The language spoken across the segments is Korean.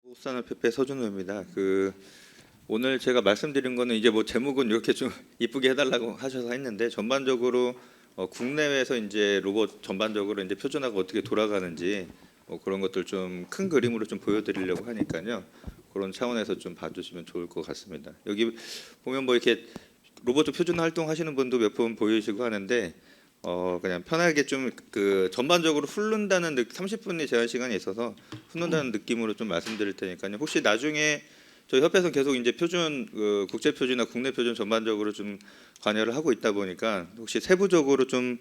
한국산업협회 서준호입니다. 오늘 제가 말씀드린 거는 이제 뭐 제목은 이렇게 좀 이쁘게 해달라고 하셔서 했는데 전반적으로 국내외에서 이제 로봇 전반적으로 이제 표준화가 어떻게 돌아가는지 그런 것들 좀 큰 그림으로 좀 보여드리려고 하니까요. 그런 차원에서 좀 봐주시면 좋을 것 같습니다. 여기 보면 뭐 이렇게 로봇 표준화 활동하시는 분도 몇 분 보이시고 하는데 그냥 편하게 좀 전반적으로 훑는다는 30분의 제한 시간이 있어서 훑는다는 느낌으로 좀 말씀드릴 테니까요. 혹시 나중에 저희 협회에서 계속 이제 표준 국제 표준이나 국내 표준 전반적으로 좀 관여를 하고 있다 보니까 혹시 세부적으로 좀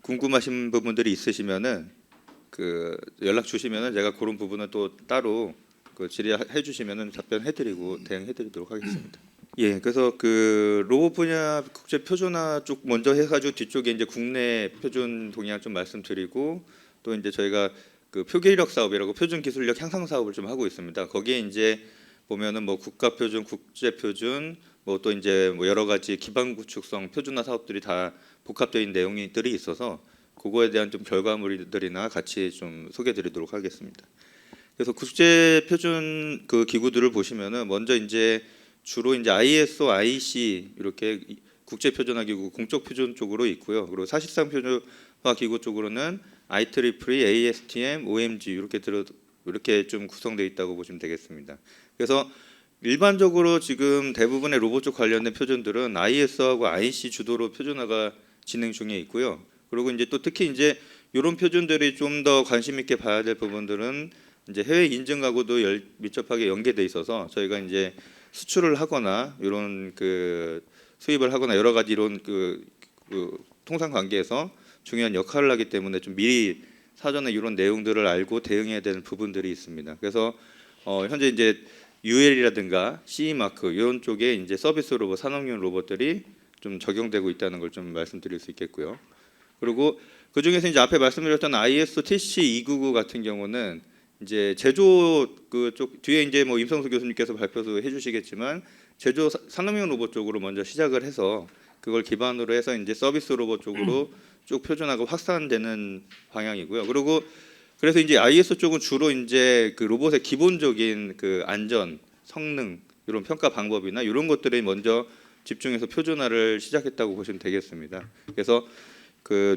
궁금하신 부분들이 있으시면은 연락 주시면은 제가 그런 부분은 또 따로 질의해 주시면은 답변해드리고 대응해드리도록 하겠습니다. 예, 그래서 로봇 분야 국제 표준화 쪽 먼저 해가지고 뒤쪽에 이제 국내 표준 동향 좀 말씀드리고 또 이제 저희가 표계 이력 사업이라고 표준 기술력 향상 사업을 좀 하고 있습니다. 거기에 이제 보면은 뭐 국가 표준, 국제 표준, 뭐 또 이제 뭐 여러 가지 기반 구축성 표준화 사업들이 다 복합되어 있는 내용들이 있어서 그거에 대한 좀 결과물들이나 같이 좀 소개드리도록 하겠습니다. 그래서 국제 표준 기구들을 보시면은 먼저 이제 주로 이제 ISO, IC 이렇게 국제 표준화 기구 공적 표준 쪽으로 있고요. 그리고 사실상 표준화 기구 쪽으로는 IEEE, ASTM, OMG 이렇게 좀 구성되어 있다고 보시면 되겠습니다. 그래서 일반적으로 지금 대부분의 로봇 쪽 관련된 표준들은 ISO하고 IC 주도로 표준화가 진행 중에 있고요. 그리고 이제 또 특히 이제 이런 표준들이 좀 더 관심 있게 봐야 될 부분들은 이제 해외 인증하고도 밀접하게 연계돼 있어서 저희가 이제 수출을 하거나 이런 수입을 하거나 여러 가지 이런 통상 관계에서 중요한 역할을 하기 때문에 좀 미리 사전에 이런 내용들을 알고 대응해야 되는 부분들이 있습니다. 그래서 현재 이제 UL이라든가 CE 마크 이런 쪽에 이제 서비스 로봇, 산업용 로봇들이 좀 적용되고 있다는 걸 좀 말씀드릴 수 있겠고요. 그리고 그 중에서 이제 앞에 말씀드렸던 ISO TC 299 같은 경우는 이제 제조 쪽 뒤에 이제 뭐 임성수 교수님께서 발표도 해주시겠지만 제조 산업용 로봇 쪽으로 먼저 시작을 해서 그걸 기반으로 해서 이제 서비스 로봇 쪽으로 쭉 표준화가 확산되는 방향이고요. 그리고 그래서 이제 ISO 쪽은 주로 이제 로봇의 기본적인 안전, 성능 이런 평가 방법이나 이런 것들에 먼저 집중해서 표준화를 시작했다고 보시면 되겠습니다. 그래서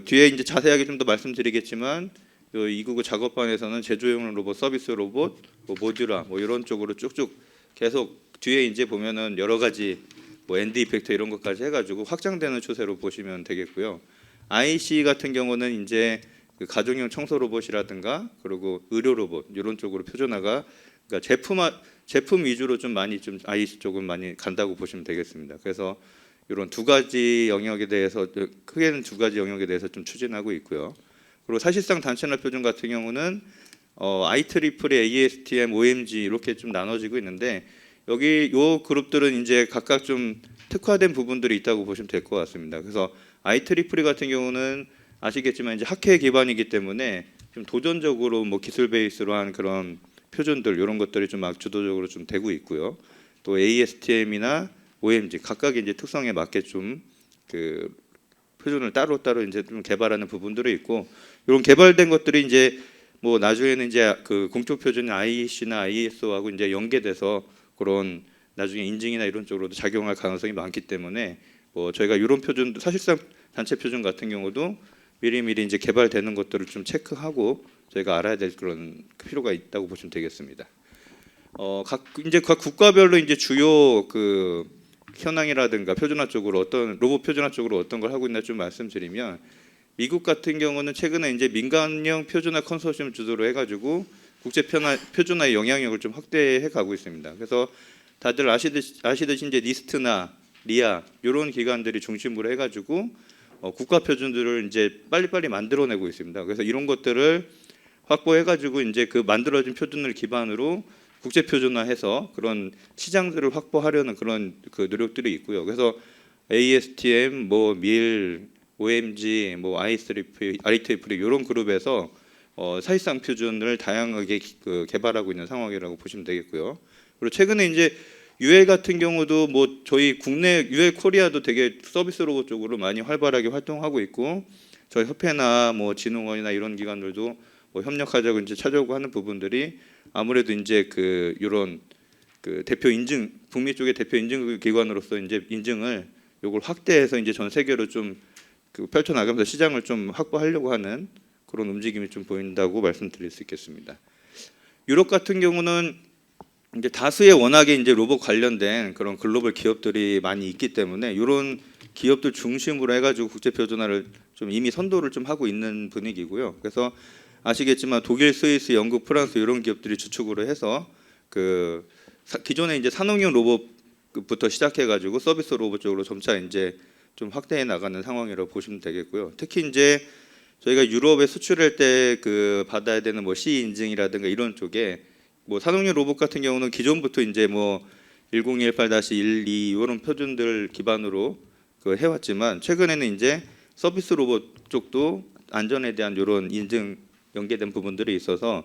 뒤에 이제 자세하게 좀 더 말씀드리겠지만 299 작업반에서는 제조용 로봇, 서비스 로봇, 뭐 모듈화 뭐 이런 쪽으로 쭉쭉 계속 뒤에 이제 보면은 여러 가지 뭐 엔드 이펙터 이런 것까지 해가지고 확장되는 추세로 보시면 되겠고요. IC 같은 경우는 이제 가정용 청소 로봇이라든가 그리고 의료 로봇 이런 쪽으로 표준화가 그러니까 제품 위주로 좀 많이 좀 IC 쪽은 많이 간다고 보시면 되겠습니다. 그래서 이런 두 가지 영역에 대해서 크게는 두 가지 영역에 대해서 좀 추진하고 있고요. 그리고 사실상 단체나 표준 같은 경우는 IEEE, ASTM, OMG 이렇게 좀 나눠지고 있는데 여기 요 그룹들은 이제 각각 좀 특화된 부분들이 있다고 보시면 될 것 같습니다. 그래서 IEEE 같은 경우는 아시겠지만 이제 학회 기반이기 때문에 좀 도전적으로 뭐 기술 베이스로 한 그런 표준들 이런 것들이 좀 막 주도적으로 좀 되고 있고요. 또 ASTM이나 OMG 각각의 이제 특성에 맞게 좀 표준을 따로 이제 좀 개발하는 부분들이 있고 이런 개발된 것들이 이제 뭐 나중에는 이제 공적 표준 IEC나 ISO하고 이제 연계돼서 그런 나중에 인증이나 이런 쪽으로도 작용할 가능성이 많기 때문에 뭐 저희가 이런 표준도 사실상 단체 표준 같은 경우도 미리미리 이제 개발되는 것들을 좀 체크하고 저희가 알아야 될 그런 필요가 있다고 보시면 되겠습니다. 이제 각 국가별로 이제 주요 현황이라든가 표준화 쪽으로 로봇 표준화 쪽으로 어떤 걸 하고 있나 좀 말씀드리면 미국 같은 경우는 최근에 이제 민간형 표준화 컨소시엄 주도로 해가지고 국제 표준화의 영향력을 좀 확대해 가고 있습니다. 그래서 다들 아시듯이 이제 니스트나 리아 이런 기관들이 중심으로 해가지고 국가 표준들을 이제 빨리빨리 만들어내고 있습니다. 그래서 이런 것들을 확보해가지고 이제 만들어진 표준을 기반으로 국제 표준화해서 그런 시장들을 확보하려는 그런 노력들이 있고요. 그래서 ASTM, 뭐 밀, OMG, 뭐 IEEE 이런 그룹에서 사실상 표준을 다양하게 개발하고 있는 상황이라고 보시면 되겠고요. 그리고 최근에 이제 UL 같은 경우도 뭐 저희 국내 UL 코리아도 되게 서비스 로봇 쪽으로 많이 활발하게 활동하고 있고 저희 협회나 뭐 진흥원이나 이런 기관들도 뭐 협력하자고 이제 찾아오고 하는 부분들이 아무래도 이제 그 이런 그 대표 인증 북미 쪽의 대표 인증 기관으로서 이제 인증을 요걸 확대해서 이제 전 세계로 좀 그 펼쳐나가면서 시장을 좀 확보하려고 하는 그런 움직임이 좀 보인다고 말씀드릴 수 있겠습니다. 유럽 같은 경우는 이제 다수의 워낙에 이제 로봇 관련된 그런 글로벌 기업들이 많이 있기 때문에 이런 기업들 중심으로 해가지고 국제 표준화를 좀 이미 선도를 좀 하고 있는 분위기고요. 그래서 아시겠지만 독일, 스위스, 영국, 프랑스 이런 기업들이 주축으로 해서 그 기존에 이제 산업용 로봇부터 시작해가지고 서비스 로봇 쪽으로 점차 이제 좀 확대해 나가는 상황이라고 보시면 되겠고요. 특히 이제 저희가 유럽에 수출할 때 그 받아야 되는 뭐 CE 인증이라든가 이런 쪽에 뭐 산업용 로봇 같은 경우는 기존부터 이제 뭐 1018-12 이런 표준들 기반으로 그 해왔지만 최근에는 이제 서비스 로봇 쪽도 안전에 대한 이런 인증 연계된 부분들이 있어서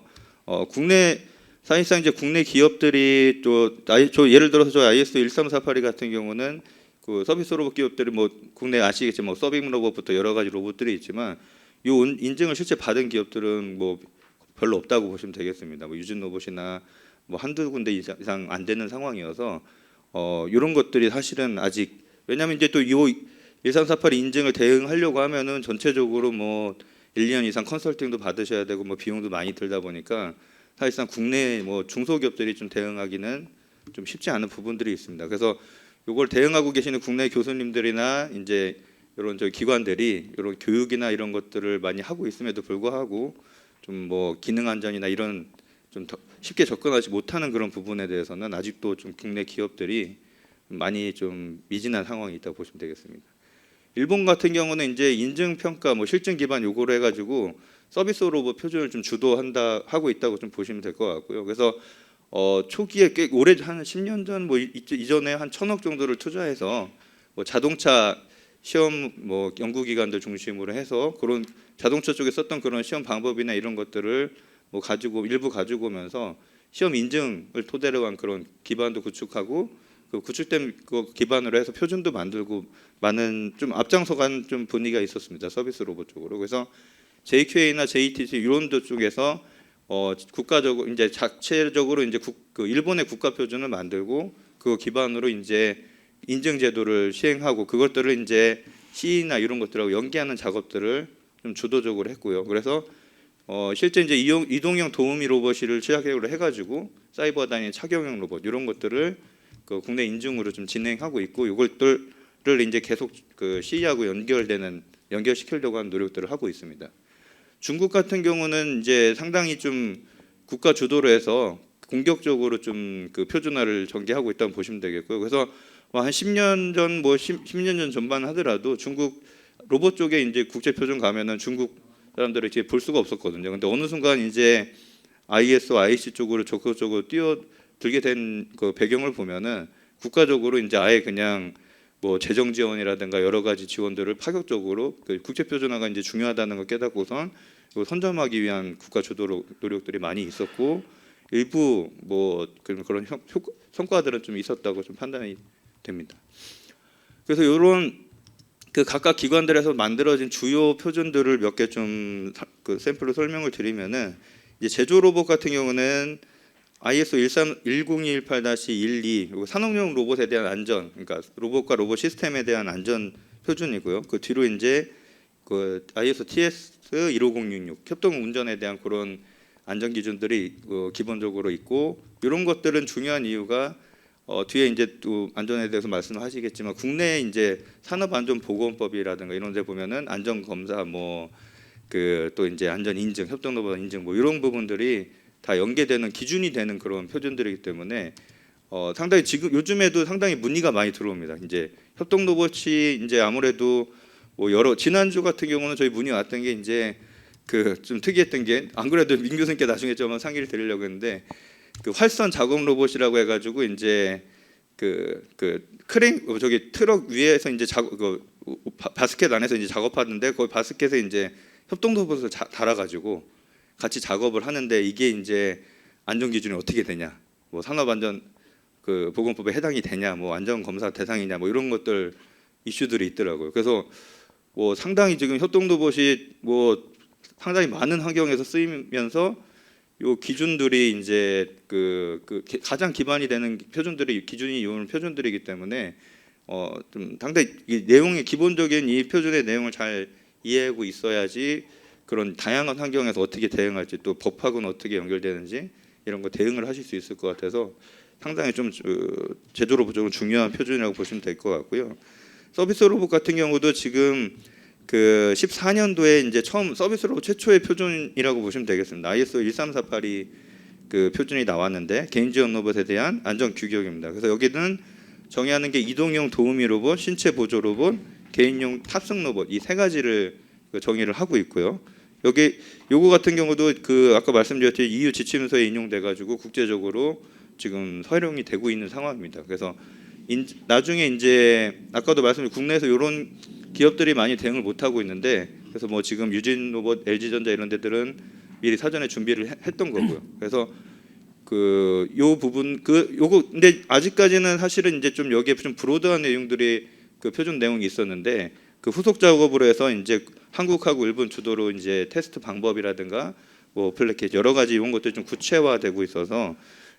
국내 사실상 이제 국내 기업들이 저 예를 들어서 저 ISO 13482 같은 경우는 그 서비스 로봇 기업들이 뭐 국내 아시겠지만 뭐 서빙 로봇부터 여러 가지 로봇들이 있지만 이 인증을 실제 받은 기업들은 뭐 별로 없다고 보시면 되겠습니다. 뭐 유진 로봇이나 뭐 한두 군데 이상 안 되는 상황이어서 이런 것들이 사실은 아직 왜냐하면 이제 또 이 13482 인증을 대응하려고 하면은 전체적으로 뭐 1년 이상 컨설팅도 받으셔야 되고 뭐 비용도 많이 들다 보니까 사실상 국내 뭐 중소기업들이 좀 대응하기는 좀 쉽지 않은 부분들이 있습니다. 그래서 이걸 대응하고 계시는 국내 교수님들이나 이제 이런 저 기관들이 이런 교육이나 이런 것들을 많이 하고 있음에도 불구하고 좀 뭐 기능 안전이나 이런 좀 더 쉽게 접근하지 못하는 그런 부분에 대해서는 아직도 좀 국내 기업들이 많이 좀 미진한 상황이 있다고 보시면 되겠습니다. 일본 같은 경우는 이제 인증 평가 뭐 실증 기반 요구를 해가지고 서비스 로봇 표준을 좀 주도한다 하고 있다고 좀 보시면 될 것 같고요. 그래서 초기에 꽤 오래 한 10년 전 뭐 이전에 한 1,000억 정도를 투자해서 뭐 자동차 시험 뭐 연구기관들 중심으로 해서 그런 자동차 쪽에 썼던 그런 시험 방법이나 이런 것들을 뭐 가지고 일부 가지고 오면서 시험 인증을 토대로 한 그런 기반도 구축하고 그 구축된 그 기반으로 해서 표준도 만들고 많은 좀 앞장서간 좀 분위기가 있었습니다. 서비스 로봇 쪽으로. 그래서 JQA나 JTC 이런 데 쪽에서 국가적으로 이제 자체적으로 이제 그 일본의 국가 표준을 만들고 그 기반으로 이제 인증 제도를 시행하고 그것들을 이제 CE나 이런 것들하고 연계하는 작업들을 좀 주도적으로 했고요. 그래서 실제 이제 이동형 도우미 로봇을 시작으로 해가지고 사이버 단위 착용형 로봇 이런 것들을 그 국내 인증으로 좀 진행하고 있고 이것들을 이제 계속 그 CE하고 연결시키려고 하는 노력들을 하고 있습니다. 중국 같은 경우는 이제 상당히 좀 국가 주도로 해서 공격적으로 좀 그 표준화를 전개하고 있다고 보시면 되겠고요. 그래서 한 10년 전 뭐 10년 전 전반 하더라도 중국 로봇 쪽에 이제 국제 표준 가면은 중국 사람들을 이제 볼 수가 없었거든요. 근데 어느 순간 이제 ISO, IC 쪽으로 적극적으로 뛰어들게 된 그 배경을 보면은 국가적으로 이제 아예 그냥 뭐 재정 지원이라든가 여러 가지 지원들을 파격적으로 그 국제 표준화가 이제 중요하다는 걸 깨닫고선 선점하기 위한 국가 주도 노력들이 많이 있었고 일부 뭐 그런 성과들은 좀 있었다고 좀 판단이 됩니다. 그래서 이런 그 각각 기관들에서 만들어진 주요 표준들을 몇 개 좀 그 샘플로 설명을 드리면은 이제 제조 로봇 같은 경우는 ISO 10218-12 그리고 산업용 로봇에 대한 안전, 그러니까 로봇과 로봇 시스템에 대한 안전 표준이고요. 그 뒤로 이제 그 ISO TS 15066 협동 운전에 대한 그런 안전 기준들이 기본적으로 있고 이런 것들은 중요한 이유가 뒤에 이제 또 안전에 대해서 말씀하시겠지만 국내 이제 산업안전보건법이라든가 이런 데 보면은 안전 검사 뭐 그 또 이제 안전 인증, 협동 로봇 인증 뭐 이런 부분들이 다 연계되는 기준이 되는 그런 표준들이기 때문에 상당히 지금 요즘에도 상당히 문의가 많이 들어옵니다. 이제 협동 로봇이 이제 아무래도 뭐 여러 지난주 같은 경우는 저희 문의 왔던 게 이제 그 좀 특이했던 게 안 그래도 민 교수님께 나중에 좀 상의를 드리려고 했는데 그 활선 작업 로봇이라고 해가지고 이제 그 크레인 저기 트럭 위에서 이제 바스켓 안에서 이제 작업하는데 거기 바스켓에 이제 협동 로봇을 달아가지고 같이 작업을 하는데 이게 이제 안전 기준이 어떻게 되냐, 뭐 산업안전 그 보건법에 해당이 되냐, 뭐 안전 검사 대상이냐, 뭐 이런 것들 이슈들이 있더라고요. 그래서 뭐 상당히 지금 협동 로봇이 뭐 상당히 많은 환경에서 쓰이면서 요 기준들이 이제 가장 기반이 되는 표준들이 기준이 이오는 표준들이기 때문에 좀 상당히 이 내용의 기본적인 이 표준의 내용을 잘 이해하고 있어야지 그런 다양한 환경에서 어떻게 대응할지 또 법하고는 어떻게 연결되는지 이런 거 대응을 하실 수 있을 것 같아서 상당히 좀 제도로적으로 중요한 표준이라고 보시면 될 것 같고요. 서비스 로봇 같은 경우도 지금 그 14년도에 이제 처음 서비스 로봇 최초의 표준이라고 보시면 되겠습니다. ISO 13482 그 표준이 나왔는데 개인지원 로봇에 대한 안전 규격입니다. 그래서 여기는 정의하는 게 이동용 도우미 로봇, 신체 보조 로봇, 개인용 탑승 로봇 이 세 가지를 정의를 하고 있고요. 여기 요거 같은 경우도 그 아까 말씀드렸듯이 EU 지침서에 인용돼 가지고 국제적으로 지금 활용이 되고 있는 상황입니다. 그래서 나중에 이제 아까도 말씀드린 국내에서 이런 기업들이 많이 대응을 못 하고 있는데 그래서 뭐 지금 유진 로봇, LG전자 이런 데들은 미리 사전에 준비를 했던 거고요. 그래서 그 요 부분 요거 근데 아직까지는 사실은 이제 좀 여기에 좀 브로드한 내용들이 그 표준 내용이 있었는데 그 후속 작업으로 해서 이제 한국하고 일본 주도로 이제 테스트 방법이라든가 뭐 플랫켓 여러 가지 이런 것들이 좀 구체화되고 있어서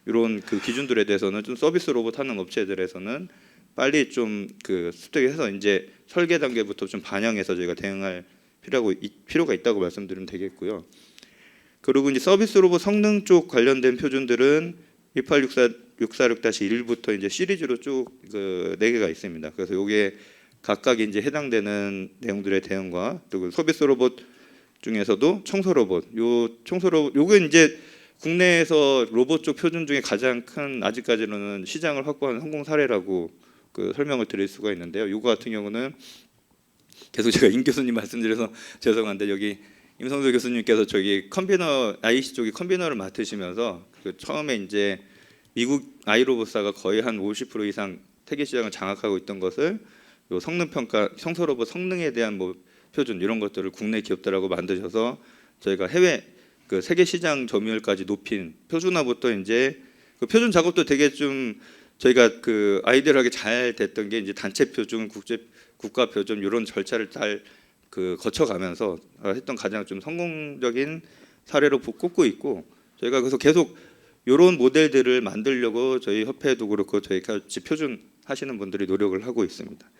이런 그 기준들에 대해서는 좀 서비스 로봇 하는 업체들에서는 빨리 좀 그 습득해서 이제 설계 단계부터 좀 반영해서 저희가 대응할 필요가 있다고 말씀드리면 되겠고요. 그리고 이제 서비스 로봇 성능 쪽 관련된 표준들은 18646-1부터 이제 시리즈로 쭉 그 4개가 있습니다. 그래서 요게 각각 이제 해당되는 내용들의 대응과 또 그 서비스 로봇 중에서도 청소 로봇, 요게 이제 국내에서 로봇 쪽 표준 중에 가장 큰 아직까지는 시장을 확보하는 성공 사례라고 그 설명을 드릴 수가 있는데요. 요거 같은 경우는 계속 제가 임 교수님 말씀드려서 죄송한데 여기 임성수 교수님께서 저기 컨비너 IC 쪽이 컨비너를 맡으시면서 그 처음에 이제 미국 아이로봇사가 거의 한 50% 이상 태계 시장을 장악하고 있던 것을 요 성능 평가, 청소 로봇 성능에 대한 뭐 표준 이런 것들을 국내 기업들하고 만드셔서 저희가 해외 그 세계 시장 점유율까지 높인 표준화부터 이제 그 표준 작업도 되게 좀 저희가 그 아이디어하게 잘 됐던 게 이제 단체 표준, 국가 표준 이런 절차를 잘 그 거쳐가면서 했던 가장 좀 성공적인 사례로 꼽고 있고 저희가 그래서 계속 이런 모델들을 만들려고 저희 협회도 그렇고 저희 같이 표준 하시는 분들이 노력을 하고 있습니다.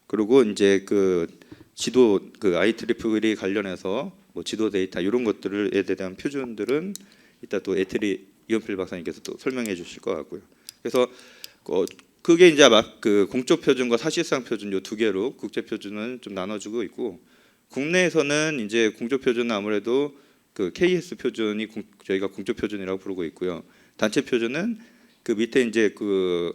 그리고 이제 그 지도 그 IEEE 관련해서 뭐 지도 데이터 이런 것들에 대한 표준들은 이따 또 에트리 이현필 박사님께서 또 설명해 주실 것 같고요. 그래서 그게 이제 막 그 공적 표준과 사실상 표준 요 두 개로 국제 표준은 좀 나눠주고 있고 국내에서는 이제 공적 표준은 아무래도 그 KS 표준이 저희가 공적 표준이라고 부르고 있고요. 단체 표준은 그 밑에 이제 그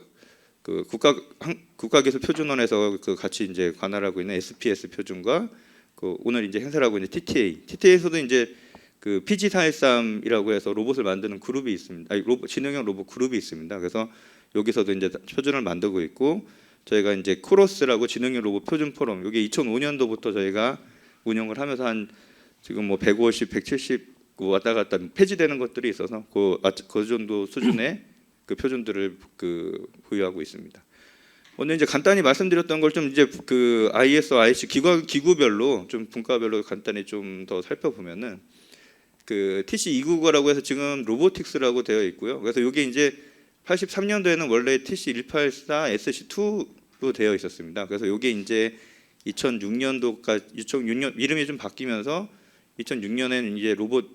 국가기술 표준원에서 그 같이 이제 관할하고 있는 SPS 표준과 그 오늘 이제 행사를 하고 있는 TTA에서도 이제 그 PG413이라고 해서 로봇을 만드는 그룹이 있습니다. 아니, 지능형 로봇 그룹이 있습니다. 그래서 여기서도 이제 표준을 만들고 있고 저희가 이제 코러스라고 지능형 로봇 표준 포럼 이게 2005년도부터 저희가 운영을 하면서 한 지금 뭐 150, 170 왔다 갔다 폐지되는 것들이 있어서 그 정도 수준의 그 표준들을 그 보유하고 있습니다. 오늘 이제 간단히 말씀드렸던 걸 좀 이제 그 ISO, IC 기구별로 좀 분과별로 간단히 좀 더 살펴보면은 그 TC299라고 해서 지금 로보틱스라고 되어 있고요. 그래서 이게 이제 83년도에는 원래 TC184 SC2로 되어 있었습니다. 그래서 이게 이제 2006년도까지 2006년 이름이 좀 바뀌면서 2006년에는 이제 로봇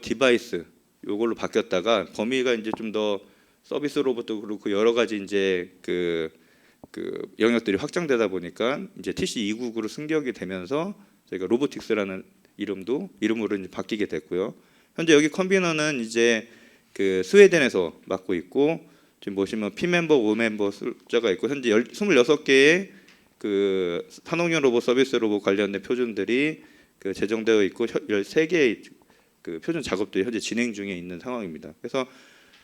디바이스 요걸로 바뀌었다가 범위가 이제 좀 더 서비스 로봇도 그렇고 여러 가지 이제 그 영역들이 확장되다 보니까 이제 TC299로 승격이 되면서 저희가 로보틱스라는 이름으로 이제 바뀌게 됐고요. 현재 여기 컨비너는 이제 그 스웨덴에서 맡고 있고 지금 보시면 P멤버, O멤버 숫자가 있고 현재 26개의 그 산업용 로봇, 서비스 로봇 관련된 표준들이 그 제정되어 있고 13개의 그 표준 작업들이 현재 진행 중에 있는 상황입니다. 그래서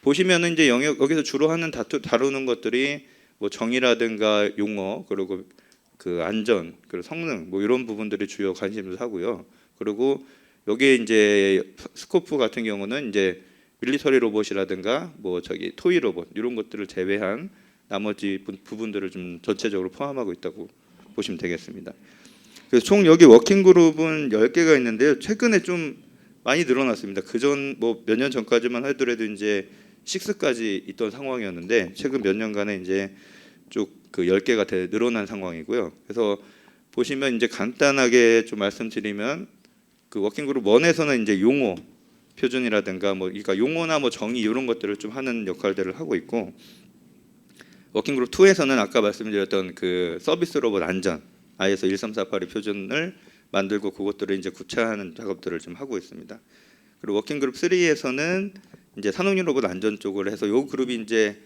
보시면은 이제 여기서 주로 다루는 것들이 뭐 정의라든가 용어 그리고 그 안전 그리고 성능 뭐 이런 부분들이 주요 관심사고요. 그리고 여기에 이제 스코프 같은 경우는 이제 밀리터리 로봇이라든가 뭐 저기 토이 로봇 이런 것들을 제외한 나머지 부분들을 좀 전체적으로 포함하고 있다고 보시면 되겠습니다. 그래서 총 여기 워킹 그룹은 10개가 있는데요. 최근에 좀 많이 늘어났습니다. 그전 뭐 몇 년 전까지만 하더라도 이제 6까지 있던 상황이었는데 최근 몇 년간에 이제 쭉 그 10개가 늘어난 상황이고요. 그래서 보시면 이제 간단하게 좀 말씀드리면 그 워킹 그룹 1에서는 이제 용어 표준이라든가 뭐 그러니까 용어나 뭐 정의 이런 것들을 좀 하는 역할들을 하고 있고, 워킹 그룹 2에서는 아까 말씀드렸던 그 서비스 로봇 안전 ISO 13482 표준을 만들고 그것들을 이제 구체화하는 작업들을 좀 하고 있습니다. 그리고 워킹 그룹 3에서는 이제 산업용 로봇 안전 쪽을 해서 요 그룹이 이제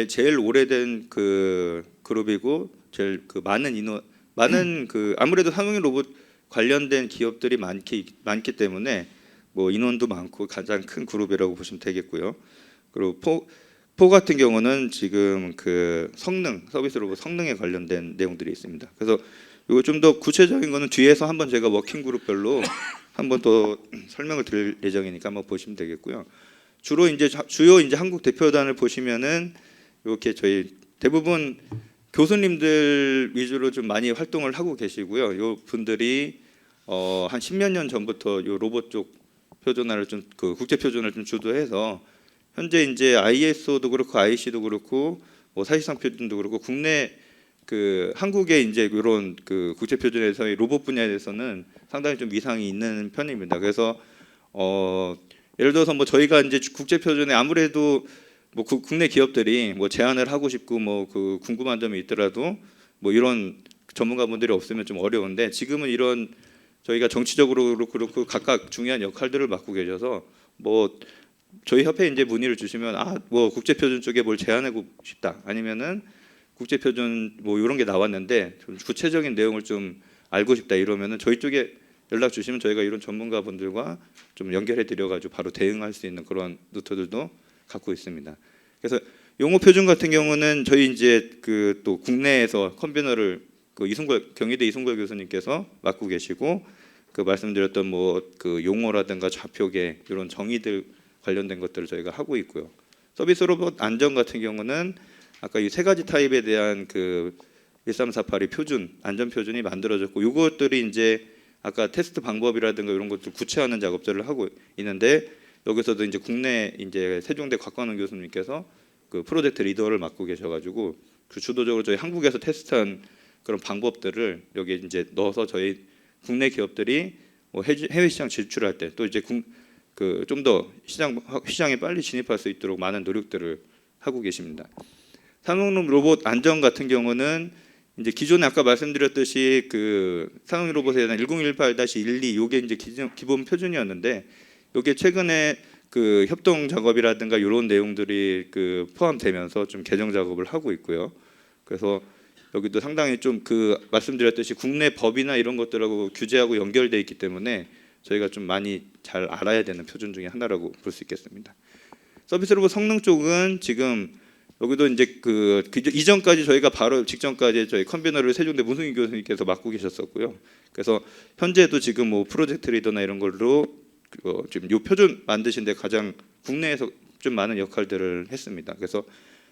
제일 오래된 그 그룹이고 제일 그 많은 그 아무래도 산업용 로봇 관련된 기업들이 많기 때문에 뭐 인원도 많고 가장 큰 그룹이라고 보시면 되겠고요. 그리고 포 같은 경우는 지금 그 성능 서비스 로봇 성능에 관련된 내용들이 있습니다. 그래서 이거 좀 더 구체적인 거는 뒤에서 한번 제가 워킹 그룹별로 한번 더 설명을 드릴 예정이니까 한번 보시면 되겠고요. 주로 이제 주요 이제 한국 대표단을 보시면은 이렇게 저희 대부분 교수님들 위주로 좀 많이 활동을 하고 계시고요. 요 분들이 한 10몇 년 전부터 요 로봇 쪽 표준화를 좀 그 국제 표준을 좀 주도해서 현재 이제 ISO도 그렇고 IC도 그렇고 뭐 사실상 표준도 그렇고 국내 그 한국의 이제 이런 그 국제 표준에서의 로봇 분야에 대해서는 상당히 좀 위상이 있는 편입니다. 그래서 예를 들어서 뭐 저희가 이제 국제 표준에 아무래도 뭐 국내 기업들이 뭐 제안을 하고 싶고 뭐 그 궁금한 점이 있더라도 뭐 이런 전문가분들이 없으면 좀 어려운데, 지금은 이런 저희가 정치적으로 그렇고 각각 중요한 역할들을 맡고 계셔서 뭐 저희 협회에 이제 문의를 주시면 뭐 국제 표준 쪽에 뭘 제안하고 싶다, 아니면은 국제 표준 뭐 이런 게 나왔는데 좀 구체적인 내용을 좀 알고 싶다 이러면은 저희 쪽에 연락 주시면 저희가 이런 전문가분들과 좀 연결해 드려 가지고 바로 대응할 수 있는 그런 노트들도 갖고 있습니다. 그래서 용어 표준 같은 경우는 저희 이제 그 또 국내에서 컨베너를 그 경희대 이승걸 교수님께서 맡고 계시고, 그 말씀드렸던 뭐 그 용어라든가 좌표계 이런 정의들 관련된 것들을 저희가 하고 있고요. 서비스 로봇 안전 같은 경우는 아까 이 세 가지 타입에 대한 그 13482 표준 안전 표준이 만들어졌고, 이것들이 이제 아까 테스트 방법이라든가 이런 것들 구체화하는 작업들을 하고 있는데, 여기서도 이제 국내 이제 세종대 곽관원 교수님께서 그 프로젝트 리더를 맡고 계셔가지고 그 주도적으로 저희 한국에서 테스트한 그런 방법들을 여기 이제 넣어서 저희 국내 기업들이 뭐 해외 시장 진출할 때 또 이제 그 좀 더 시장에 빨리 진입할 수 있도록 많은 노력들을 하고 계십니다. 산업용 로봇 안전 같은 경우는 이제 기존에 아까 말씀드렸듯이 그 산업용 로봇에 대한 1018-12 요게 이제 기본 표준이었는데, 요게 최근에 그 협동 작업이라든가 이런 내용들이 그 포함되면서 좀 개정 작업을 하고 있고요. 그래서 여기도 상당히 좀 그 말씀드렸듯이 국내 법이나 이런 것들하고 규제하고 연결돼 있기 때문에 저희가 좀 많이 잘 알아야 되는 표준 중에 하나라고 볼 수 있겠습니다. 서비스 로봇 성능 쪽은 지금 여기도 이제 그 이전까지 저희가 바로 직전까지 저희 컨베너를 세종대 문승희 교수님께서 맡고 계셨었고요. 그래서 현재도 지금 뭐 프로젝트 리더나 이런 걸로 지금 이 표준 만드신데 가장 국내에서 좀 많은 역할들을 했습니다. 그래서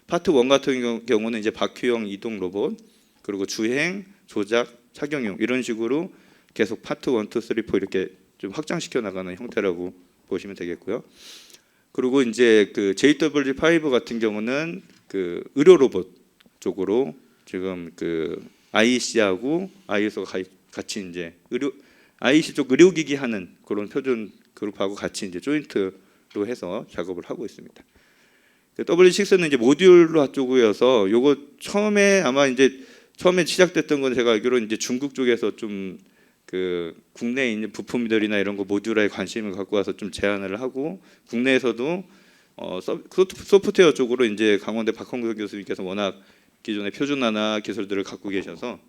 파트 1 같은 경우는 이제 바퀴형 이동 로봇, 그리고 주행, 조작, 착용용 이런 식으로 계속 파트 1, 2, 3, 4 이렇게 좀 확장시켜 나가는 형태라고 보시면 되겠고요. 그리고 이제 그 JW5 같은 경우는 그 의료 로봇 쪽으로 지금 그 IEC하고 ISO가 같이 이제 IEC 쪽 의료기기 하는 그런 표준 그룹하고 같이 이제 조인트로 해서 작업을 하고 있습니다. W6는 이제 모듈로 쪽이어서 요거 처음에 시작됐던 건 제가 알기로 이제 중국 쪽에서 좀 그 국내에 있는 부품들이나 이런 거 모듈화에 관심을 갖고 와서 좀 제안을 하고, 국내에서도 소프트웨어 쪽으로 이제 강원대 박홍석 교수님께서 워낙 기존의 표준화나 기술들을 갖고 계셔서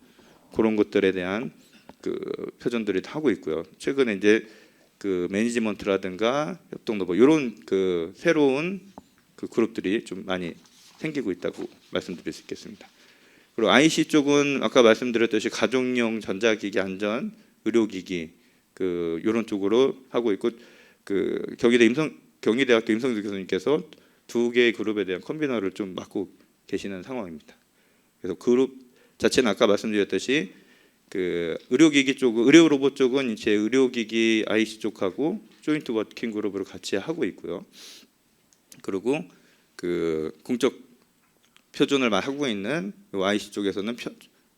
그런 것들에 대한 그 표준들이 하고 있고요. 최근에 이제 그 매니지먼트라든가 협동도 뭐 이런 그 새로운 그 그룹들이 좀 많이 생기고 있다고 말씀드릴 수 있겠습니다. 그리고 IC 쪽은 아까 말씀드렸듯이 가정용 전자기기 안전, 의료기기 그 이런 쪽으로 하고 있고, 그 경희대학교 임성규 교수님께서 2개의 그룹에 대한 컨비너를 좀 맡고 계시는 상황입니다. 그래서 그룹 자체는 아까 말씀드렸듯이 그 의료기기 쪽, 의료 로봇 쪽은 이제 의료기기 IC 쪽하고 조인트 워킹 그룹으로 같이 하고 있고요. 그리고 그 공적 표준을 하고 있는 IC 쪽에서는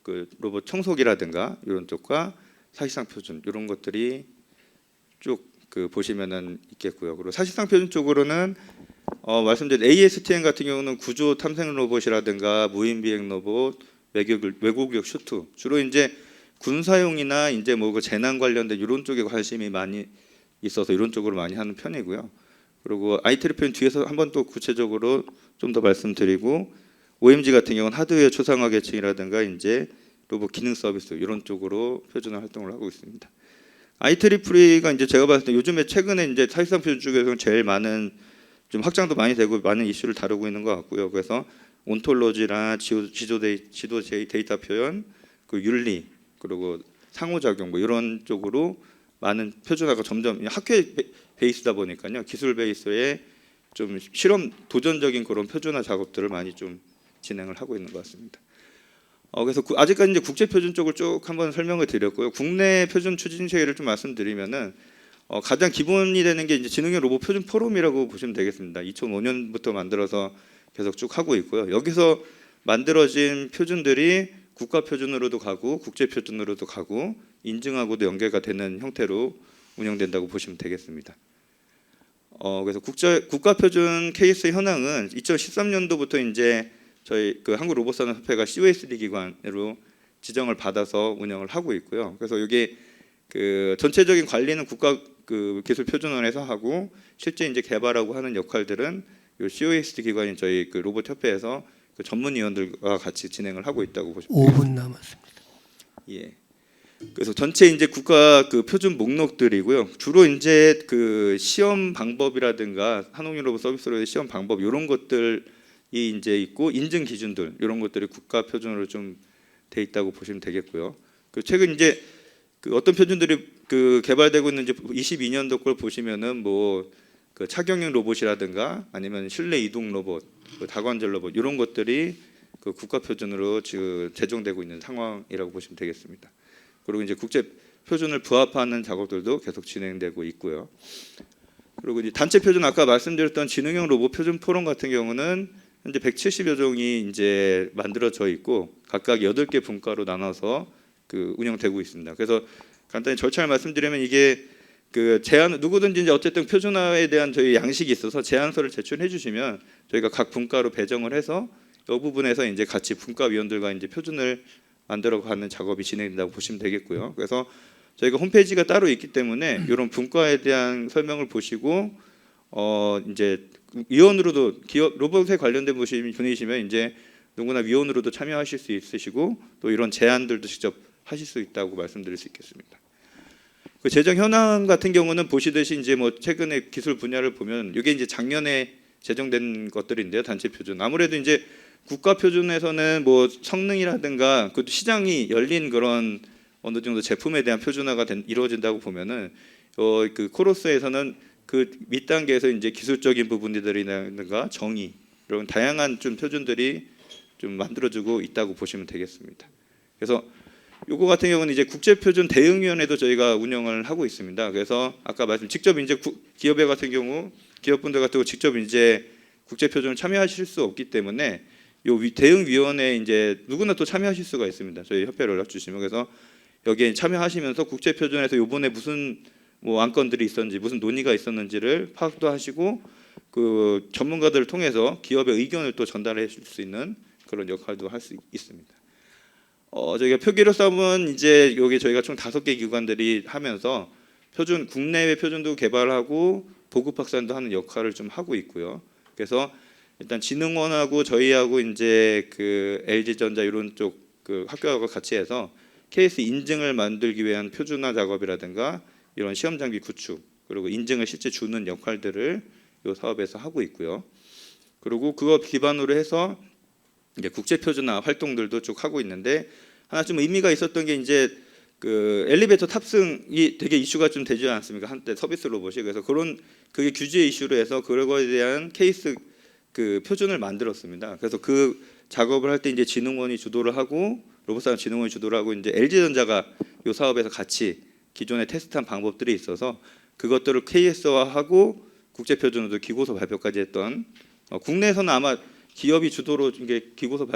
그 로봇 청소기라든가 이런 쪽과 사실상 표준 이런 것들이 쭉 그 보시면은 있겠고요. 그리고 사실상 표준 쪽으로는 말씀드린 ASTM 같은 경우는 구조 탐색 로봇이라든가 무인 비행 로봇, 외국역 슈트 주로 이제 군사용이나 이제 뭐 그 재난 관련된 이런 쪽에 관심이 많이 있어서 이런 쪽으로 많이 하는 편이고요. 그리고 IT리프는 뒤에서 한번 또 구체적으로 좀 더 말씀드리고 OMG 같은 경우는 하드웨어 초상화 계층이라든가 이제 로봇 기능 서비스 이런 쪽으로 표준화 활동을 하고 있습니다. IT리프가 이제 제가 봤을 때 요즘에 최근에 이제 사실상 표준 쪽에서는 제일 많은 좀 확장도 많이 되고 많은 이슈를 다루고 있는 것 같고요. 그래서 온톨로지나 지도 데이터 표현, 그 윤리 그리고 상호작용 뭐 이런 쪽으로 많은 표준화가 점점 학회 베이스다 보니까요. 기술 베이스에 좀 실험 도전적인 그런 표준화 작업들을 많이 좀 진행을 하고 있는 것 같습니다. 그래서 아직까지 이제 국제 표준 쪽을 쭉 한번 설명을 드렸고요. 국내 표준 추진 체계를 좀 말씀드리면은 가장 기본이 되는 게 이제 지능형 로봇 표준 포럼이라고 보시면 되겠습니다. 2005년부터 만들어서 계속 쭉 하고 있고요. 여기서 만들어진 표준들이 국가 표준으로도 가고 국제 표준으로도 가고 인증하고도 연계가 되는 형태로 운영된다고 보시면 되겠습니다. 그래서 국가 표준 케이스 현황은 2013년도부터 이제 저희 그 한국로봇산업협회가 COSD 기관으로 지정을 받아서 운영을 하고 있고요. 그래서 이게 그 전체적인 관리는 국가 그 기술 표준원에서 하고 실제 이제 개발하고 하는 역할들은 이 COSD 기관인 저희 그 로봇 협회에서 그 전문위원들과 같이 진행을 하고 있다고 보시면 5분 남았습니다. 예. 그래서 전체 이제 국가 그 표준 목록들이고요. 주로 이제 그 시험 방법이라든가 한국인 로봇 서비스로의 시험 방법 이런 것들이 이제 있고 인증 기준들 이런 것들이 국가 표준으로 좀 돼 있다고 보시면 되겠고요. 그 최근 이제 그 어떤 표준들이 그 개발되고 있는지 22년도 걸 보시면은 뭐 그 착용형 로봇이라든가 아니면 실내 이동 로봇, 그 다관절 로봇 이런 것들이 그 국가 표준으로 지금 제정되고 있는 상황이라고 보시면 되겠습니다. 그리고 이제 국제 표준을 부합하는 작업들도 계속 진행되고 있고요. 그리고 이제 단체 표준 아까 말씀드렸던 지능형 로봇 표준 포럼 같은 경우는 현재 170여 종이 이제 만들어져 있고 각각 8개 분과로 나눠서 그 운영되고 있습니다. 그래서 간단히 절차를 말씀드리면 이게 그 제안 누구든지 이제 어쨌든 표준화에 대한 저희 양식이 있어서 제안서를 제출해 주시면 저희가 각 분과로 배정을 해서 이 부분에서 이제 같이 분과위원들과 이제 표준을 만들어가는 작업이 진행된다고 보시면 되겠고요. 그래서 저희가 홈페이지가 따로 있기 때문에 이런 분과에 대한 설명을 보시고 이제 위원으로도 기업 로봇에 관련된 분이시면 이제 누구나 위원으로도 참여하실 수 있으시고 또 이런 제안들도 직접 하실 수 있다고 말씀드릴 수 있겠습니다. 그 제정 현황 같은 경우는 보시듯이 이제 뭐 최근에 기술 분야를 보면 이게 이제 작년에 제정된 것들인데요. 단체 표준. 아무래도 이제 국가 표준에서는 뭐 성능이라든가 그 시장이 열린 그런 어느 정도 제품에 대한 표준화가 이루어진다고 보면은 그 코로스에서는 그 밑단계에서 이제 기술적인 부분들이라든가 정의 이런 다양한 좀 표준들이 좀 만들어지고 있다고 보시면 되겠습니다. 그래서 요거 같은 경우는 이제 국제표준 대응위원회도 저희가 운영을 하고 있습니다. 그래서 아까 직접 이제 기업에 같은 경우 기업분들 같은 경우 직접 이제 국제표준을 참여하실 수 없기 때문에 요 대응위원회에 이제 누구나 또 참여하실 수가 있습니다. 저희 협회를 연락 주시면 그래서 여기에 참여하시면서 국제표준에서 요번에 무슨 뭐 안건들이 있었는지 무슨 논의가 있었는지를 파악도 하시고 그 전문가들을 통해서 기업의 의견을 또 전달해 줄 수 있는 그런 역할도 할 수 있습니다. 저희가 표기로 싸움은 이제 여기 저희가 총 5개 기관들이 하면서 표준 국내외 표준도 개발하고 보급 확산도 하는 역할을 좀 하고 있고요. 그래서 일단 진흥원하고 저희하고 이제 그 LG전자 이런 쪽 그 학교하고 같이 해서 KS 인증을 만들기 위한 표준화 작업이라든가 이런 시험 장비 구축 그리고 인증을 실제 주는 역할들을 이 사업에서 하고 있고요. 그리고 그거 기반으로 해서 이제 국제 표준화 활동들도 쭉 하고 있는데 하나 좀 의미가 있었던 게 이제 그 엘리베이터 탑승이 되게 이슈가 좀 되지 않습니까? 한때 서비스 로봇이 그래서 그게 규제 이슈로 해서 그거에 대한 케이스 그 표준을 만들었습니다. 그래서 그 작업을 할 때 이제 진흥원이 주도를 하고 로봇산업진흥원이 주도를 하고 이제 LG전자가 이 사업에서 같이 기존에 테스트한 방법들이 있어서 그것들을 KS화하고 국제표준으로 기고서 발표까지 했던 국내에서는 아마 기업이 주도로 이게 기고서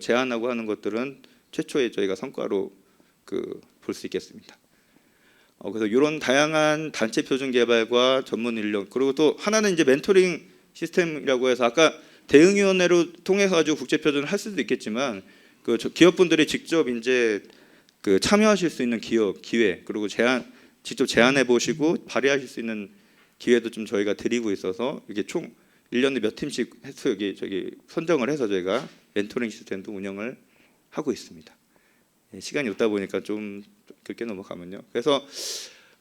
제안하고 하는 것들은 최초의 저희가 성과로 볼 수 있겠습니다. 그래서 이런 다양한 단체 표준 개발과 전문 인력 그리고 또 하나는 이제 멘토링 시스템이라고 해서 아까 대응위원회로 통해서 가지고 국제 표준을 할 수도 있겠지만 기업분들이 직접 이제 참여하실 수 있는 기회 그리고 직접 제안해 보시고 발의하실 수 있는 기회도 좀 저희가 드리고 있어서 이게 총 1년에 몇 팀씩 해서 저기 선정을 해서 저희가 멘토링 시스템도 운영을 하고 있습니다. 시간이 없다 보니까 좀 그렇게 넘어가면요. 그래서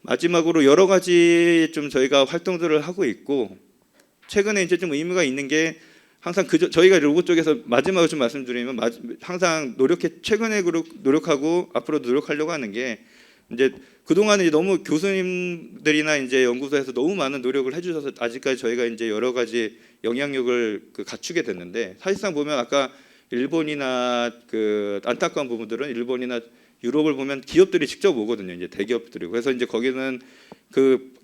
마지막으로 여러 가지 좀 저희가 활동들을 하고 있고 최근에 이제 좀 의미가 있는 게 항상 저희가 로봇 쪽에서 마지막으로 좀 말씀드리면 항상 최근에 노력하고 앞으로도 노력하려고 하는 게 이제 그동안에 너무 교수님들이나 이제 연구소에서 너무 많은 노력을 해주셔서 아직까지 저희가 이제 여러 가지 영향력을 갖추게 됐는데 사실상 보면 아까 일본이나 안타까운 부분들은 일본이나 유럽을 보면 기업들이 직접 오거든요. 이제 대기업들이. 그래서 이제 거기는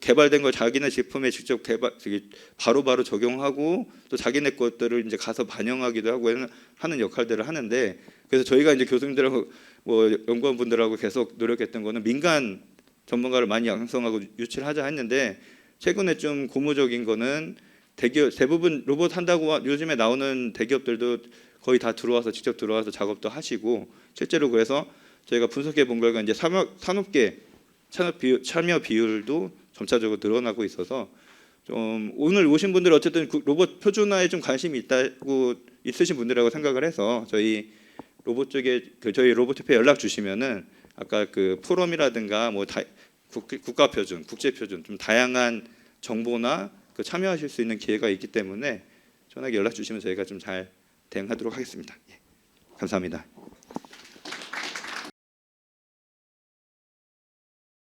개발된 걸 자기네 제품에 직접 바로바로 적용하고 또 자기네 것들을 이제 가서 반영하기도 하고 하는 역할들을 하는데 그래서 저희가 이제 교수님들하고 연구원분들하고 계속 노력했던 거는 민간 전문가를 많이 양성하고 유치를 하자 했는데 최근에 좀 고무적인 거는 대부분 로봇 한다고 요즘에 나오는 대기업들도 거의 다 직접 들어와서 작업도 하시고 실제로 그래서 저희가 분석해 본 결과 이제 산업계 참여 비율도 점차적으로 늘어나고 있어서 좀 오늘 오신 분들 어쨌든 로봇 표준화에 좀 관심이 있으신 분들이라고 생각을 해서 저희 로봇 쪽에 저희 로봇협회 연락 주시면은 아까 포럼이라든가 국가 표준, 국제 표준 좀 다양한 정보나 참여하실 수 있는 기회가 있기 때문에 전화기 연락 주시면 저희가 좀 잘 대응하도록 하겠습니다. 예. 감사합니다.